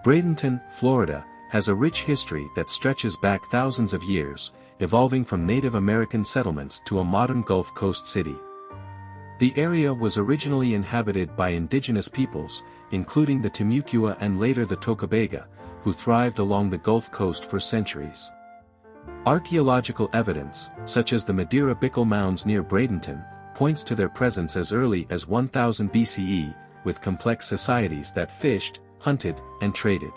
Bradenton, Florida, has a rich history that stretches back thousands of years, evolving from Native American settlements to a modern Gulf Coast city. The area was originally inhabited by indigenous peoples, including the Timucua and later the Tocobaga, who thrived along the Gulf Coast for centuries. Archaeological evidence, such as the Madeira Bickle mounds near Bradenton, points to their presence as early as 1000 BCE, with complex societies that fished, hunted, and traded.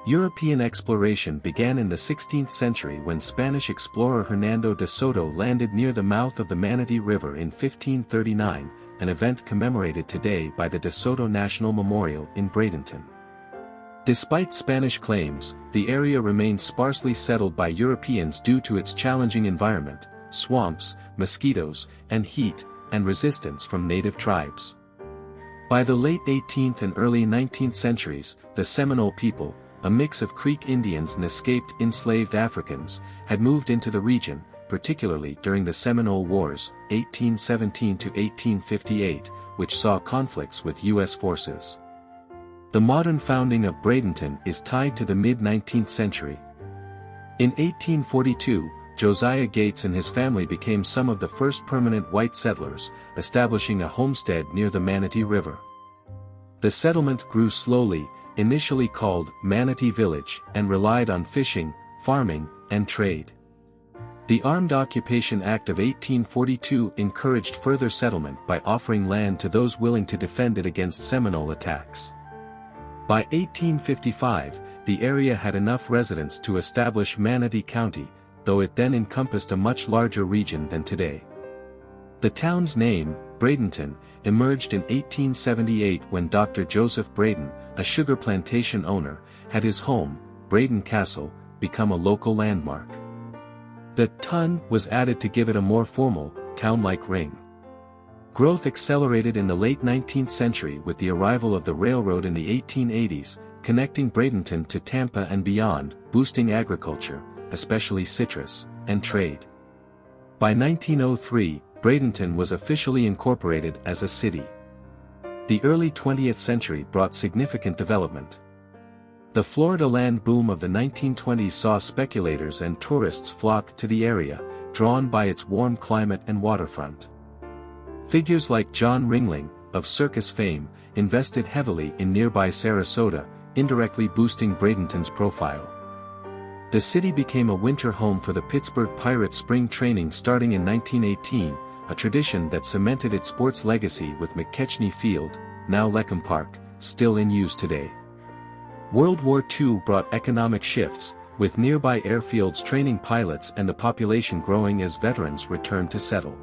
European exploration began in the 16th century when Spanish explorer Hernando de Soto landed near the mouth of the Manatee River in 1539, an event commemorated today by the De Soto National Memorial in Bradenton. Despite Spanish claims, the area remained sparsely settled by Europeans due to its challenging environment, swamps, mosquitoes, and heat, and resistance from native tribes. By the late 18th and early 19th centuries, the Seminole people, a mix of Creek Indians and escaped enslaved Africans, had moved into the region, particularly during the Seminole Wars, 1817 to 1858, which saw conflicts with U.S. forces. The modern founding of Bradenton is tied to the mid-19th century. In 1842, Josiah Gates and his family became some of the first permanent white settlers, establishing a homestead near the Manatee River. The settlement grew slowly, initially called Manatee Village, and relied on fishing, farming, and trade. The Armed Occupation Act of 1842 encouraged further settlement by offering land to those willing to defend it against Seminole attacks. By 1855, the area had enough residents to establish Manatee County, though it then encompassed a much larger region than today. The town's name, Bradenton, emerged in 1878 when Dr. Joseph Braden, a sugar plantation owner, had his home, Braden Castle, become a local landmark. The "ton" was added to give it a more formal, town-like ring. Growth accelerated in the late 19th century with the arrival of the railroad in the 1880s, connecting Bradenton to Tampa and beyond, boosting agriculture, especially citrus, and trade. By 1903, Bradenton was officially incorporated as a city. The early 20th century brought significant development. The Florida land boom of the 1920s saw speculators and tourists flock to the area, drawn by its warm climate and waterfront. Figures like John Ringling, of circus fame, invested heavily in nearby Sarasota, indirectly boosting Bradenton's profile. The city became a winter home for the Pittsburgh Pirates spring training starting in 1918, a tradition that cemented its sports legacy with McKechnie Field, now Leckham Park, still in use today. World War II brought economic shifts, with nearby airfields training pilots and the population growing as veterans returned to settle.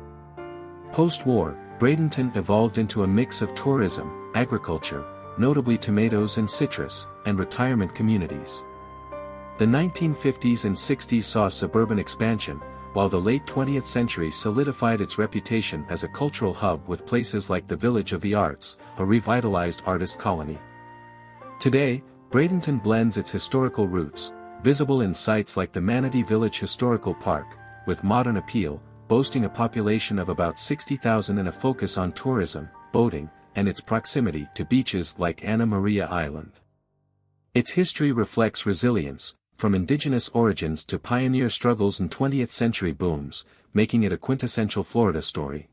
Post-war, Bradenton evolved into a mix of tourism, agriculture, notably tomatoes and citrus, and retirement communities. The 1950s and 60s saw suburban expansion, while the late 20th century solidified its reputation as a cultural hub with places like the Village of the Arts, a revitalized artist colony. Today, Bradenton blends its historical roots, visible in sites like the Manatee Village Historical Park, with modern appeal, boasting a population of about 60,000 and a focus on tourism, boating, and its proximity to beaches like Anna Maria Island. Its history reflects resilience, from indigenous origins to pioneer struggles and 20th century booms, making it a quintessential Florida story.